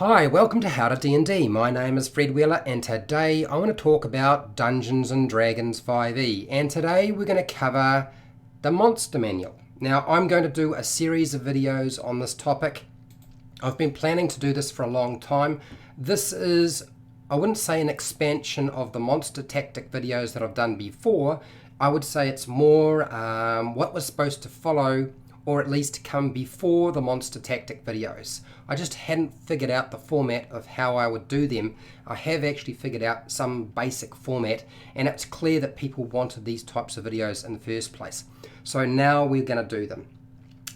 Hi, welcome to HowtoDandD. My name is Fred Wheeler and today I want to talk about Dungeons & Dragons 5e, and today we're going to cover the Monster Manual. Now I'm going to do a series of videos on this topic. I've been planning to do this for a long time. This is, I wouldn't say an expansion of the monster tactic videos that I've done before. I would say it's more what was supposed to follow, or at least come before the monster tactic videos. I just hadn't figured out the format of how I would do them. I have actually figured out some basic format, and it's clear that people wanted these types of videos in the first place. So now we're going to do them.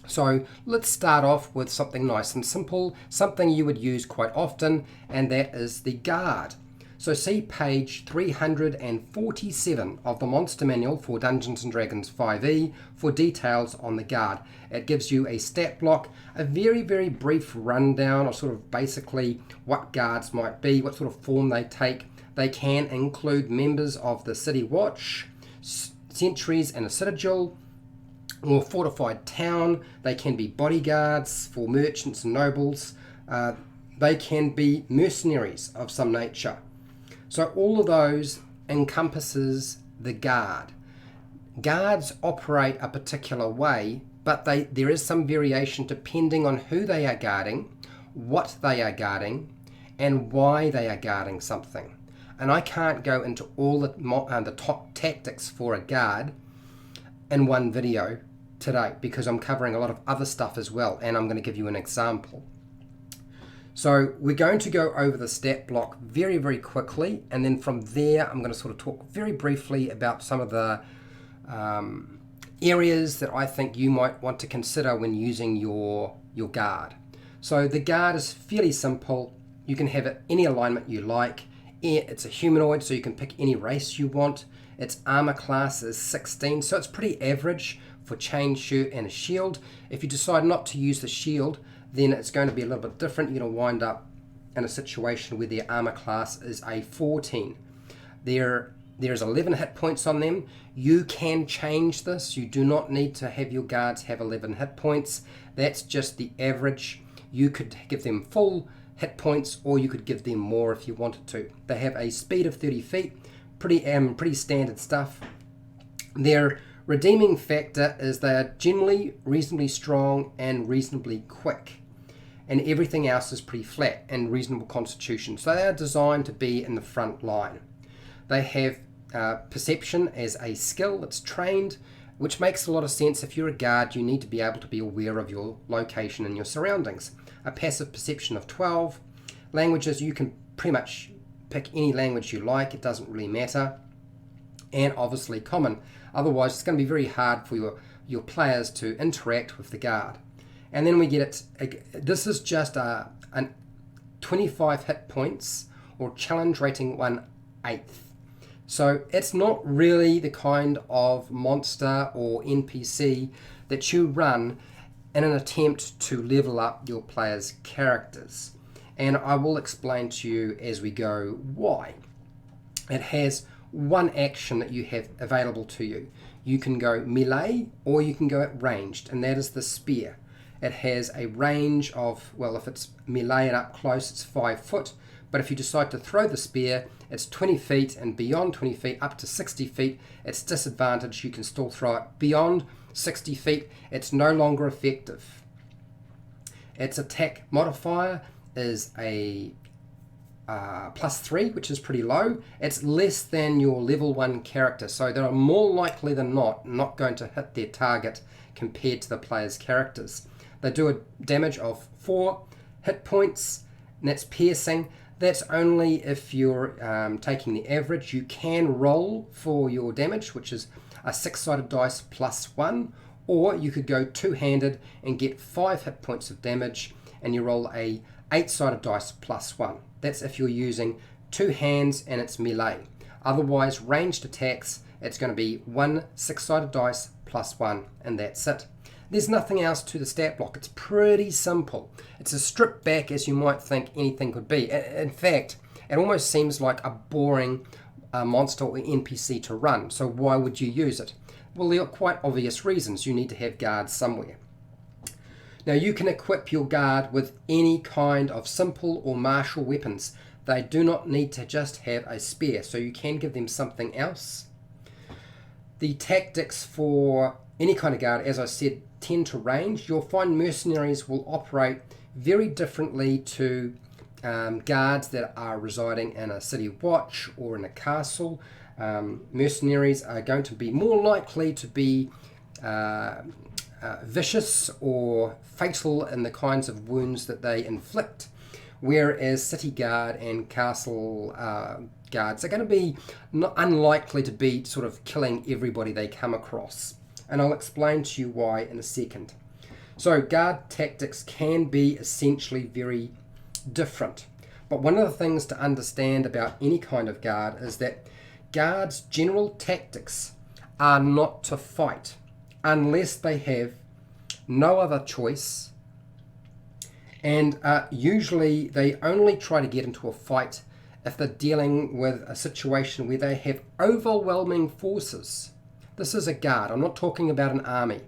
So let's start off with something nice and simple, something you would use quite often, and that is the guard. So see page 347 of the Monster Manual for Dungeons & Dragons 5e for details on the guard. It gives you a stat block, a very, very brief rundown of sort of basically what guards might be, what sort of form they take. They can include members of the City Watch, sentries and a citadel, or fortified town. They can be bodyguards for merchants and nobles. They can be mercenaries of some nature. So all of those encompasses the guard. Guards operate a particular way, but there is some variation depending on who they are guarding, what they are guarding, and why they are guarding something. And I can't go into all the top tactics for a guard in one video today because I'm covering a lot of other stuff as well, and I'm going to give you an example. So we're going to go over the stat block very, very quickly, and then from there I'm going to sort of talk very briefly about some of the areas that I think you might want to consider when using your guard. So the guard is fairly simple. You can have it any alignment you like. It's a humanoid, so you can pick any race you want. Its armor class is 16, so it's pretty average for chain shirt and a shield. If you decide not to use the shield, then it's going to be a little bit different. You're going to wind up in a situation where their armor class is a 14. There's 11 hit points on them. You can change this. You do not need to have your guards have 11 hit points. That's just the average. You could give them full hit points, or you could give them more if you wanted to. They have a speed of 30 feet. Pretty standard stuff. Their redeeming factor is they are generally reasonably strong and reasonably quick, and everything else is pretty flat and reasonable constitution. So they are designed to be in the front line. They have perception as a skill that's trained, which makes a lot of sense. If you're a guard, you need to be able to be aware of your location and your surroundings. A passive perception of 12. Languages, you can pretty much pick any language you like, it doesn't really matter. And obviously common. Otherwise it's going to be very hard for your players to interact with the guard. And then we get it, this is just a 25 hit points, or challenge rating 1/8. So it's not really the kind of monster or NPC that you run in an attempt to level up your players' characters. And I will explain to you as we go why. It has one action that you have available to you. You can go melee or you can go at ranged, and that is the spear. It has a range of, well, if it's melee and up close, it's 5 foot, but if you decide to throw the spear, it's 20 feet, and beyond 20 feet up to 60 feet, it's disadvantaged. You can still throw it. Beyond 60 feet, it's no longer effective. Its attack modifier is a +3, which is pretty low. It's less than your level 1 character, so they are more likely than not going to hit their target compared to the player's characters. They do a damage of 4 hit points, and that's piercing. That's only if you're taking the average. You can roll for your damage, which is a 6-sided dice +1, or you could go two-handed and get 5 hit points of damage, and you roll a 8-sided dice +1. That's if you're using 2 hands and it's melee. Otherwise, ranged attacks, it's going to be 1 6-sided dice +1, and that's it. There's nothing else to the stat block. It's pretty simple. It's as stripped back as you might think anything could be. In fact, it almost seems like a boring monster or NPC to run. So why would you use it? Well, there are quite obvious reasons. You need to have guards somewhere. Now you can equip your guard with any kind of simple or martial weapons. They do not need to just have a spear, so you can give them something else. The tactics for any kind of guard, as I said, tend to range. You'll find mercenaries will operate very differently to guards that are residing in a city watch or in a castle. Mercenaries are going to be more likely to be vicious or fatal in the kinds of wounds that they inflict, whereas city guard and castle guards are going to be unlikely to be sort of killing everybody they come across. And I'll explain to you why in a second. So guard tactics can be essentially very different. But one of the things to understand about any kind of guard is that guards' general tactics are not to fight unless they have no other choice, and usually they only try to get into a fight if they're dealing with a situation where they have overwhelming forces. This is a guard. I'm not talking about an army.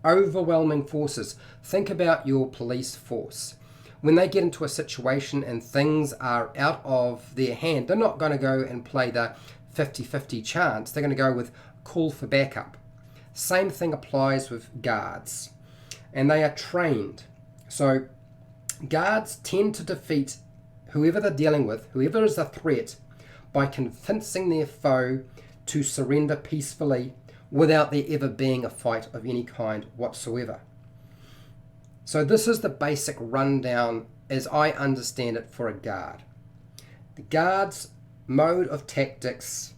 Overwhelming forces. Think about your police force. When they get into a situation and things are out of their hand, they're not going to go and play the 50-50 chance. They're going to go with call for backup. Same thing applies with guards. And they are trained. So guards tend to defeat whoever they're dealing with, whoever is a threat, by convincing their foe to surrender peacefully without there ever being a fight of any kind whatsoever. So this is the basic rundown as I understand it for a guard. The guard's mode of tactics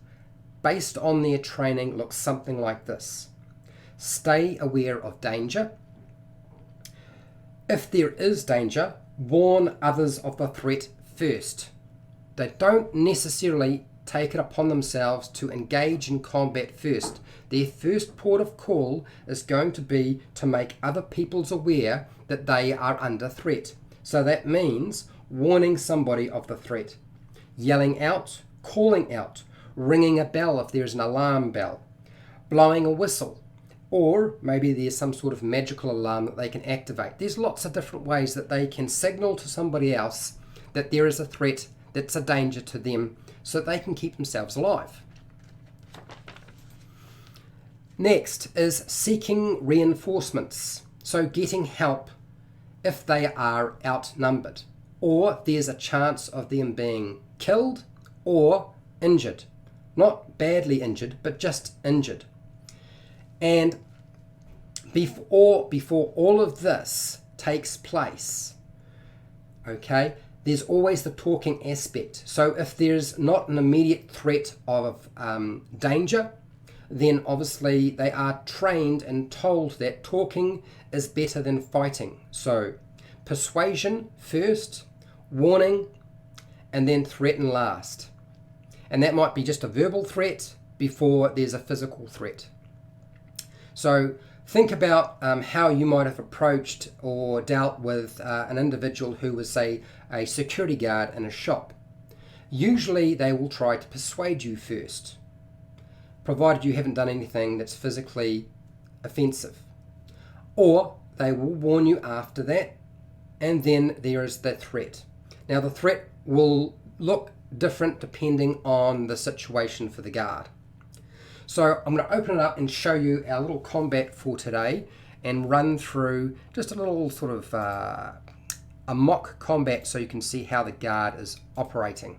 based on their training looks something like this. Stay aware of danger. If there is danger, warn others of the threat first. They don't necessarily take it upon themselves to engage in combat first. Their first port of call is going to be to make other people's aware that they are under threat. So that means warning somebody of the threat, yelling out, calling out, ringing a bell if there's an alarm bell, blowing a whistle, or maybe there's some sort of magical alarm that they can activate. There's lots of different ways that they can signal to somebody else that there is a threat, that's a danger to them, so that they can keep themselves alive. Next is seeking reinforcements, so getting help if they are outnumbered, or there's a chance of them being killed or injured. Not badly injured, but just injured. And before all of this takes place, okay, there's always the talking aspect. So if there's not an immediate threat of danger, then obviously they are trained and told that talking is better than fighting. So persuasion first, warning, and then threaten last. And that might be just a verbal threat before there's a physical threat. So think about how you might have approached or dealt with an individual who was, say, a security guard in a shop. Usually they will try to persuade you first, provided you haven't done anything that's physically offensive. Or they will warn you after that, and then there is the threat. Now the threat will look different depending on the situation for the guard. So I'm going to open it up and show you our little combat for today and run through just a little sort of a mock combat so you can see how the guard is operating.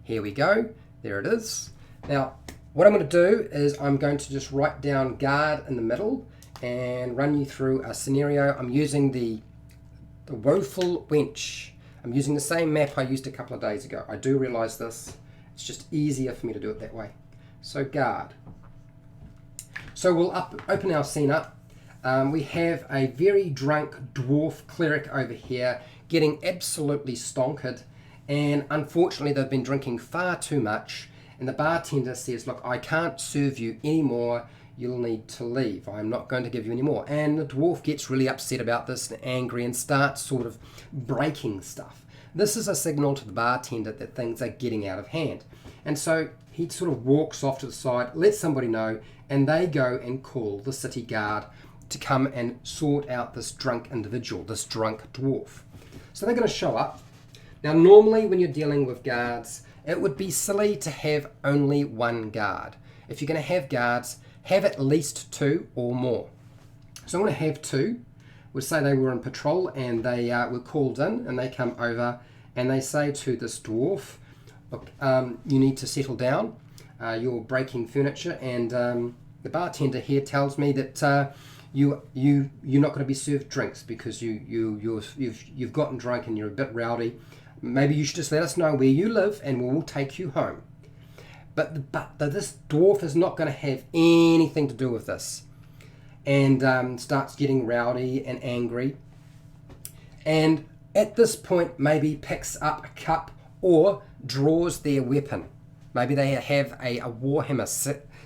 Here we go. There it is. Now what I'm going to do is I'm going to just write down guard in the middle and run you through a scenario. I'm using the Woeful Wench. I'm using the same map I used a couple of days ago. I do realize this. It's just easier for me to do it that way. So guard. So we'll open our scene up. We have a very drunk dwarf cleric over here getting absolutely stonkered, and unfortunately they've been drinking far too much, and the bartender says, look, I can't serve you anymore, you'll need to leave, I'm not going to give you any more. And the dwarf gets really upset about this and angry and starts sort of breaking stuff. This is a signal to the bartender that things are getting out of hand. And so he sort of walks off to the side, lets somebody know, and they go and call the city guard to come and sort out this drunk individual, this drunk dwarf. So they're going to show up. Now normally when you're dealing with guards, it would be silly to have only one guard. If you're going to have guards, have at least 2 or more. So I'm going to have 2. We'll say they were in patrol and they were called in, and they come over and they say to this dwarf, look, you need to settle down, you're breaking furniture, and the bartender here tells me that you're not going to be served drinks because you've gotten drunk and you're a bit rowdy. Maybe you should just let us know where you live and we'll take you home. But this dwarf is not going to have anything to do with this, and starts getting rowdy and angry, and at this point maybe picks up a cup or draws their weapon. Maybe they have a warhammer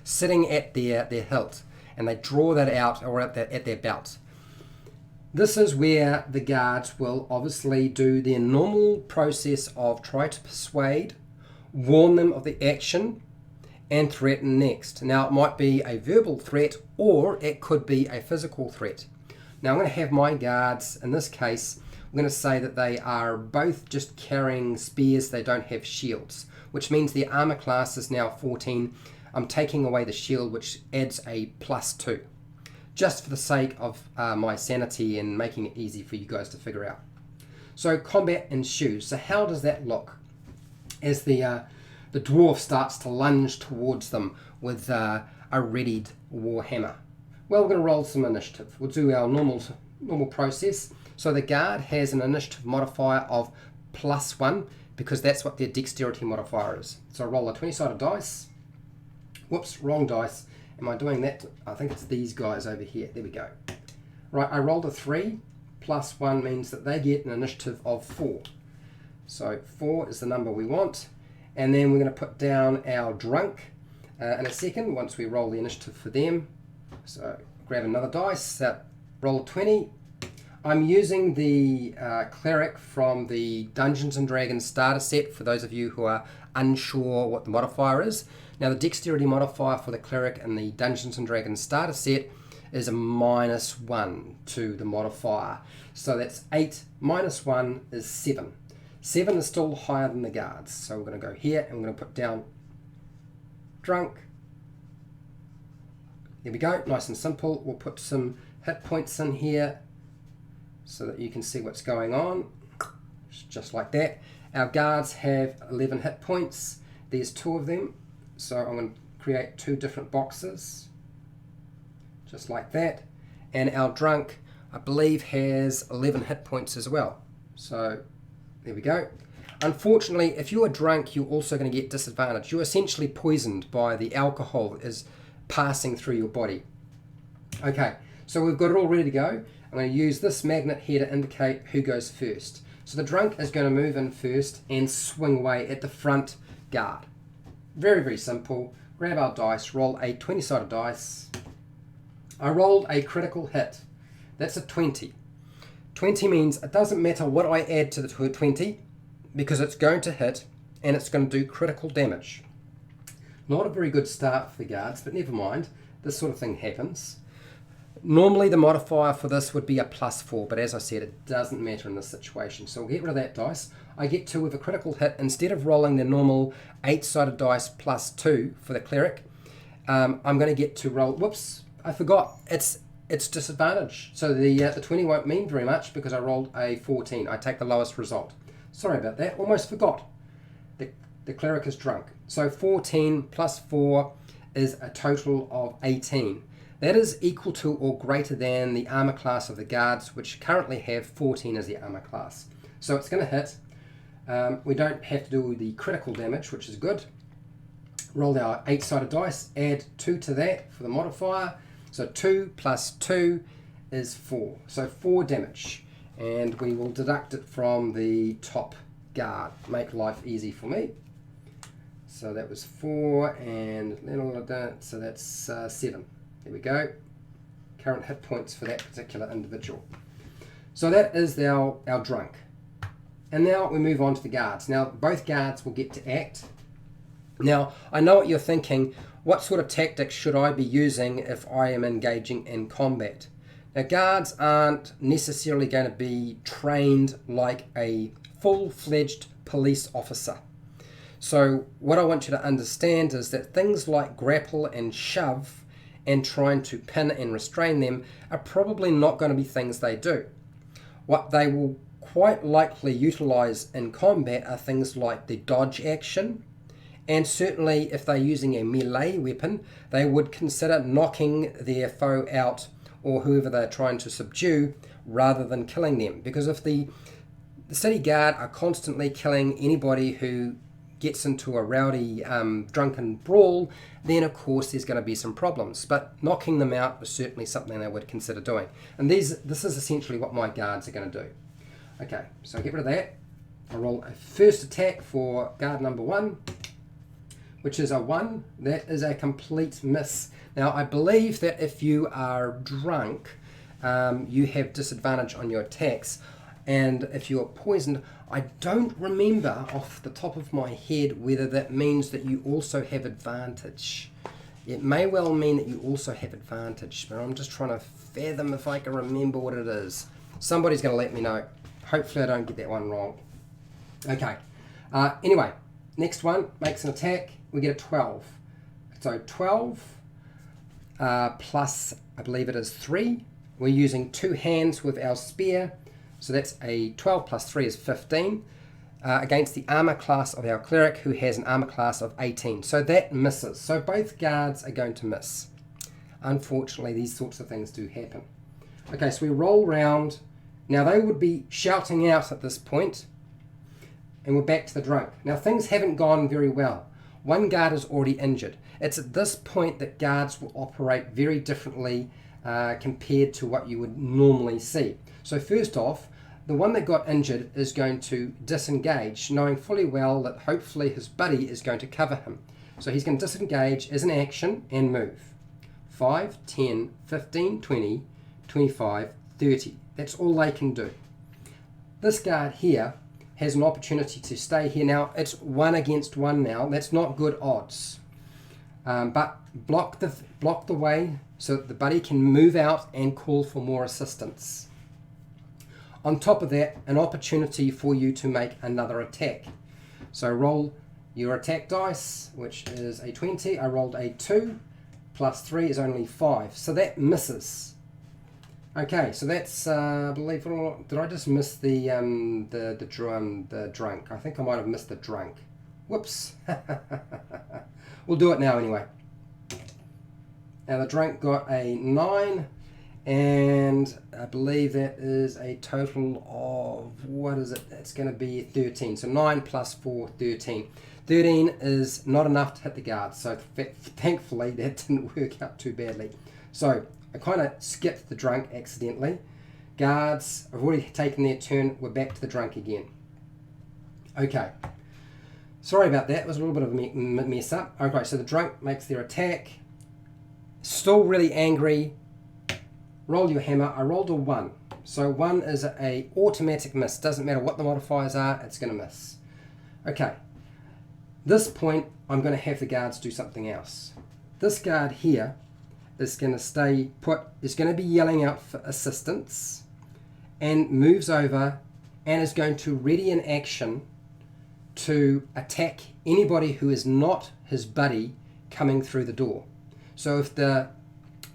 sitting at their hilt, and they draw that out, or at their belt. This is where the guards will obviously do their normal process of try to persuade, warn them of the action, and threaten next. Now it might be a verbal threat, or it could be a physical threat. Now I'm going to have my guards, in this case, I'm going to say that they are both just carrying spears, they don't have shields, which means their armor class is now 14. I'm taking away the shield, which adds a +2, just for the sake of my sanity and making it easy for you guys to figure out. So combat ensues. So how does that look as the dwarf starts to lunge towards them with a readied warhammer? Well, we're going to roll some initiative. We'll do our normal process. So the guard has an initiative modifier of +1 because that's what their dexterity modifier is. So I roll a 20-sided dice. Whoops, wrong dice. Am I doing that? I think it's these guys over here. There we go. Right, I rolled a 3. +1 means that they get an initiative of 4. So 4 is the number we want. And then we're going to put down our drunk in a second once we roll the initiative for them. So grab another dice, roll a 20. I'm using the cleric from the Dungeons & Dragons starter set for those of you who are unsure what the modifier is. Now the dexterity modifier for the cleric in the Dungeons & Dragons starter set is a -1 to the modifier. So that's 8 minus 1 is 7. 7 is still higher than the guards. So we're going to go here and we're going to put down drunk. There we go, nice and simple. We'll put some hit points in here so that you can see what's going on, just like that. Our guards have 11 hit points. There's 2 of them, so I'm going to create 2 different boxes, just like that. And our drunk, I believe, has 11 hit points as well. So there we go. Unfortunately, if you are drunk, you're also going to get disadvantaged. You're essentially poisoned by the alcohol that is passing through your body. Okay, so we've got it all ready to go. I'm going to use this magnet here to indicate who goes first. So the drunk is going to move in first and swing away at the front guard. Very, very simple. Grab our dice, roll a 20-sided dice. I rolled a critical hit. That's a 20. 20 means it doesn't matter what I add to the 20 because it's going to hit and it's going to do critical damage. Not a very good start for the guards, but never mind. This sort of thing happens. Normally the modifier for this would be a +4, but as I said, it doesn't matter in this situation. So we'll get rid of that dice. I get 2 with a critical hit. Instead of rolling the normal 8-sided dice +2 for the cleric, I'm going to get to roll, whoops, I forgot, it's disadvantage. So the 20 won't mean very much because I rolled a 14. I take the lowest result. Sorry about that, almost forgot. The cleric is drunk. So 14 plus 4 is a total of 18. That is equal to or greater than the armor class of the guards, which currently have 14 as the armor class. So it's going to hit. We don't have to do the critical damage, which is good. Roll our 8-sided dice, add 2 to that for the modifier. So 2 plus 2 is 4. So 4 damage. And we will deduct it from the top guard. Make life easy for me. So that was 4 and so that's 7. There we go. Current hit points for that particular individual. So that is our drunk. And now we move on to the guards. Now both guards will get to act. Now I know what you're thinking. What sort of tactics should I be using if I am engaging in combat? Now, guards aren't necessarily going to be trained like a full-fledged police officer. So what I want you to understand is that things like grapple and shove and trying to pin and restrain them are probably not going to be things they do. What they will quite likely utilize in combat are things like the dodge action, and certainly if they're using a melee weapon, they would consider knocking their foe out or whoever they're trying to subdue rather than killing them. Because if the city guard are constantly killing anybody who gets into a rowdy drunken brawl, then of course there's going to be some problems. But knocking them out was certainly something they would consider doing. And this is essentially what my guards are going to do. Okay, so get rid of that. I roll a first attack for guard number 1, which is a 1. That is a complete miss. Now I believe that if you are drunk, you have disadvantage on your attacks. And if you are poisoned, I don't remember off the top of my head whether that means that you also have advantage. It may well mean that you also have advantage, but I'm just trying to fathom if I can remember what it is. Somebody's going to let me know. Hopefully I don't get that one wrong. Okay. Anyway, next one makes an attack. We get a 12. So 12 plus, I believe it is 3. We're using 2 hands with our spear. So that's a 12 plus 3 is 15 against the armor class of our cleric, who has an armor class of 18. So that misses. So both guards are going to miss. Unfortunately, these sorts of things do happen. Okay, so we roll round. Now they would be shouting out at this point, and we're back to the drunk. Now things haven't gone very well. One guard is already injured. It's at this point that guards will operate very differently compared to what you would normally see. So first off, the one that got injured is going to disengage, knowing fully well that hopefully his buddy is going to cover him. So he's going to disengage as an action and move. 5, 10, 15, 20, 25, 30. That's all they can do. This guard here has an opportunity to stay here. Now, it's 1 against 1 now. That's not good odds. But block the way so that the buddy can move out and call for more assistance. On top of that, an opportunity for you to make another attack. So roll your attack dice, which is a 20. I rolled a 2, plus 3 is only 5. So that misses. Okay, so that's, believe it or not, did I just miss the drunk? I think I might have missed the drunk. Whoops. We'll do it now anyway. Now the drunk got a 9, and I believe that is a total of, what is it? It's going to be 13. So 9 plus 4, 13. 13 is not enough to hit the guard, so thankfully that didn't work out too badly. So I kind of skipped the drunk accidentally. Guards have already taken their turn. We're back to the drunk again. Okay. Sorry about that. It was a little bit of a mess up. Okay, so the drunk makes their attack. Still really angry. Roll your hammer. I rolled a 1. So 1 is a automatic miss. Doesn't matter what the modifiers are, it's going to miss. Okay. This point, I'm going to have the guards do something else. This guard here is going to stay put, is going to be yelling out for assistance, and moves over and is going to ready an action to attack anybody who is not his buddy coming through the door. So if the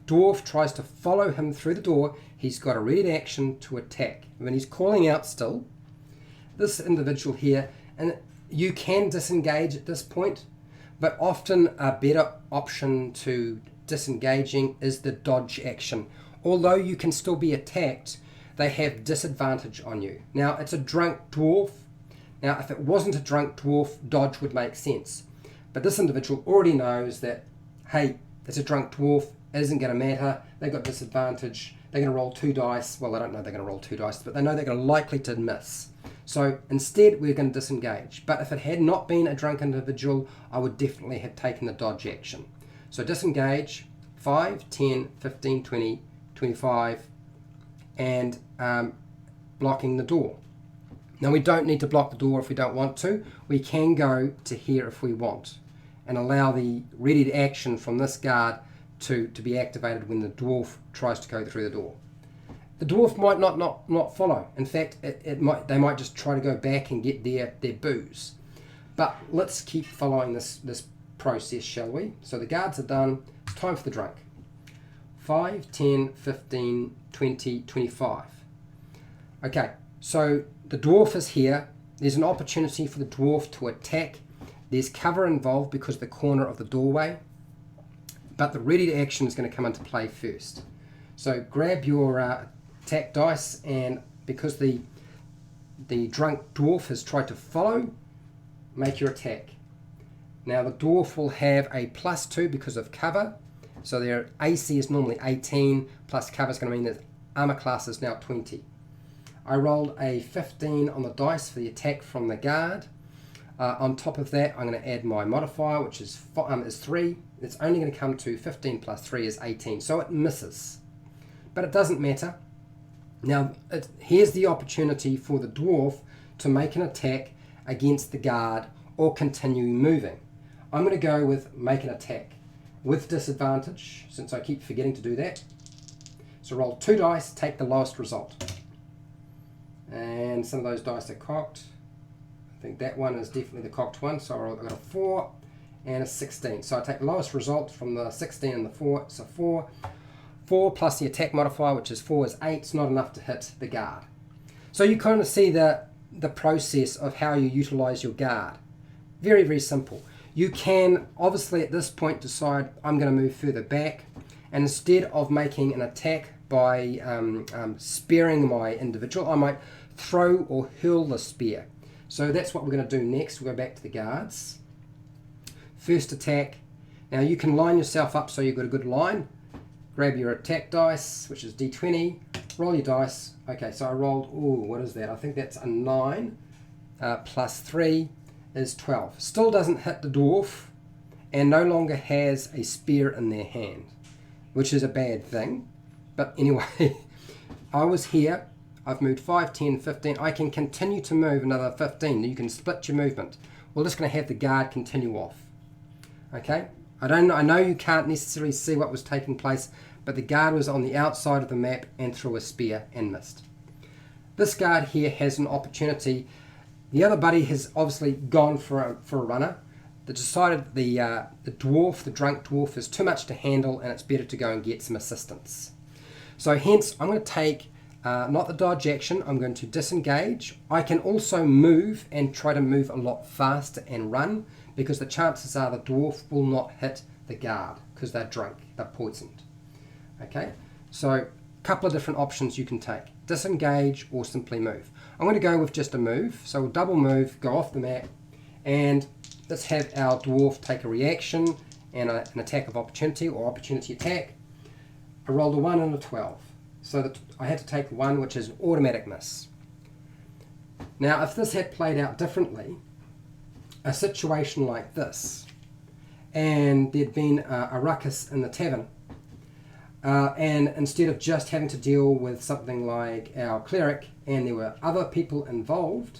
dwarf tries to follow him through the door, he's got a ready action to attack. When he's calling out still, this individual here, and you can disengage at this point, but often a better option to disengaging is the dodge action. Although you can still be attacked, they have disadvantage on you. Now, it's a drunk dwarf. Now, if it wasn't a drunk dwarf, dodge would make sense. But this individual already knows that, hey, it's a drunk dwarf, it isn't going to matter, they've got disadvantage, they're going to roll 2 dice. Well, they don't know they're going to roll 2 dice, but they know they're going to likely to miss. So instead, we're going to disengage. But if it had not been a drunk individual, I would definitely have taken the dodge action. So disengage, 5, 10, 15, 20, 25, and blocking the door. Now we don't need to block the door if we don't want to. We can go to here if we want and allow the ready action from this guard to be activated when the dwarf tries to go through the door. the dwarf might not follow. In fact, they might just try to go back and get their booze. But let's keep following this process, shall we? So the guards are done. It's time for the drunk. 5, 10, 15, 20, 25. Okay, so the dwarf is here. There's an opportunity for the dwarf to attack. There's cover involved because of the corner of the doorway. But the ready to action is going to come into play first. So grab your attack dice, and because the drunk dwarf has tried to follow, make your attack. Now the dwarf will have a +2 because of cover. So their AC is normally 18, plus cover is going to mean that armor class is now 20. I rolled a 15 on the dice for the attack from the guard. On top of that, I'm going to add my modifier, which is 3. It's only going to come to 15 plus 3 is 18, so it misses. But it doesn't matter. Now, here's the opportunity for the dwarf to make an attack against the guard or continue moving. I'm going to go with make an attack with disadvantage, since I keep forgetting to do that. So roll 2 dice, take the lowest result. And some of those dice are cocked. I think that one is definitely the cocked one, so I've got a 4 and a 16. So I take the lowest result from the 16 and the 4, so 4. 4 plus the attack modifier, which is 4, is 8. It's not enough to hit the guard. So you kind of see the process of how you utilize your guard. Very, very simple. You can obviously at this point decide I'm going to move further back, and instead of making an attack by sparing my individual, I might throw or hurl the spear. So that's what we're going to do next. We'll go back to the guards. First attack. Now you can line yourself up so you've got a good line. Grab your attack dice, which is D20. Roll your dice. Okay, so I rolled, what is that? I think that's a 9 plus 3 is 12. Still doesn't hit the dwarf and no longer has a spear in their hand, which is a bad thing. But anyway, I was here. I've moved 5, 10, 15. I can continue to move another 15. You can split your movement. We're just going to have the guard continue off. Okay? I know you can't necessarily see what was taking place, but the guard was on the outside of the map and threw a spear and missed. This guard here has an opportunity. The other buddy has obviously gone for a runner. They decided the dwarf, the drunk dwarf, is too much to handle and it's better to go and get some assistance. So hence, I'm going to take not the dodge action, I'm going to disengage. I can also move and try to move a lot faster and run, because the chances are the dwarf will not hit the guard because they're drunk, they're poisoned. Okay, so a couple of different options you can take. Disengage or simply move. I'm going to go with just a move, so we'll double move, go off the map, and let's have our dwarf take a reaction and an attack of opportunity or opportunity attack. I rolled a 1 and a 12. So that I had to take the 1, which is an automatic miss. Now, if this had played out differently, a situation like this, and there'd been a ruckus in the tavern, and instead of just having to deal with something like our cleric, and there were other people involved,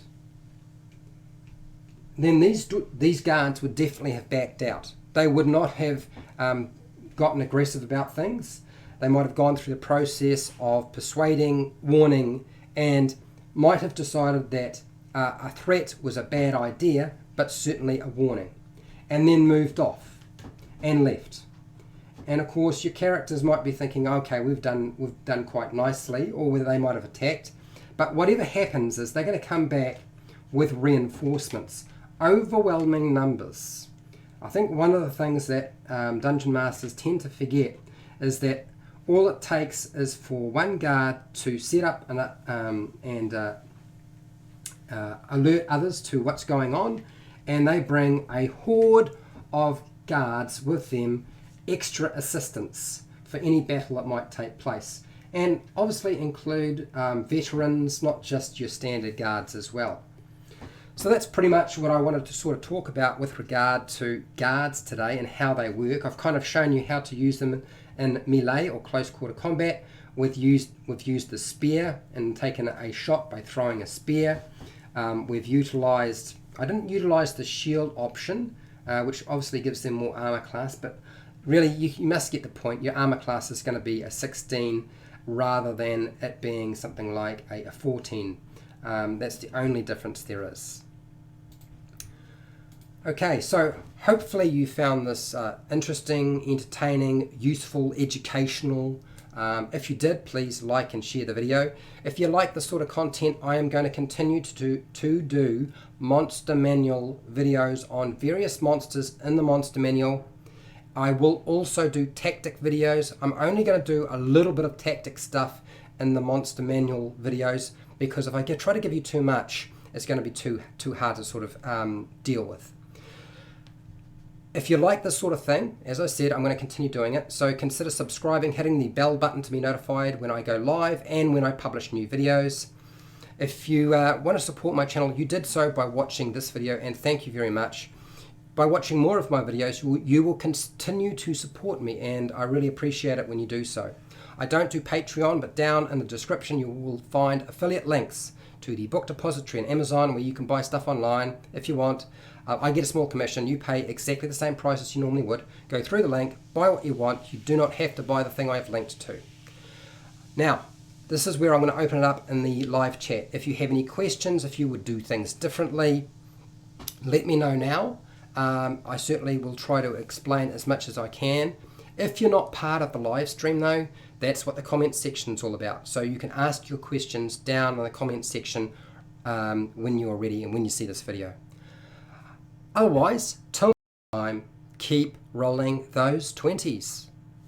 then these guards would definitely have backed out. They would not have gotten aggressive about things. They might have gone through the process of persuading, warning, and might have decided that a threat was a bad idea, but certainly a warning, and then moved off and left. And of course, your characters might be thinking, okay, we've done quite nicely, or whether they might have attacked. But whatever happens is they're going to come back with reinforcements, overwhelming numbers. I think one of the things that Dungeon Masters tend to forget is that all it takes is for one guard to set up and alert others to what's going on, and they bring a horde of guards with them, extra assistance for any battle that might take place, and obviously include veterans, not just your standard guards as well. So that's pretty much what I wanted to sort of talk about with regard to guards today and how they work. I've kind of shown you how to use them in melee or close quarter combat. We've used the spear and taken a shot by throwing a spear. We've utilized, I didn't utilize the shield option, which obviously gives them more armor class, but really you must get the point. Your armor class is going to be a 16 rather than it being something like a 14. That's the only difference there is. Okay, so hopefully you found this interesting, entertaining, useful, educational. If you did, please like and share the video. If you like this sort of content, I am going to continue to do monster manual videos on various monsters in the monster manual. I will also do tactic videos. I'm only going to do a little bit of tactic stuff in the monster manual videos, because if I try to give you too much, it's going to be too hard to sort of deal with. If you like this sort of thing, as I said, I'm going to continue doing it. So consider subscribing, hitting the bell button to be notified when I go live and when I publish new videos. If you want to support my channel, you did so by watching this video, and thank you very much. By watching more of my videos, you will continue to support me, and I really appreciate it when you do so. I don't do Patreon, but down in the description you will find affiliate links to the book depository and Amazon, where you can buy stuff online if you want. I get a small commission. You pay exactly the same price as you normally would. Go through the link, buy what you want. You do not have to buy the thing I have linked to. Now, this is where I'm going to open it up in the live chat. If you have any questions, if you would do things differently, let me know now. I certainly will try to explain as much as I can. If you're not part of the live stream though, that's what the comment section is all about. So you can ask your questions down in the comment section when you're ready and when you see this video. Otherwise, till next time, keep rolling those 20s.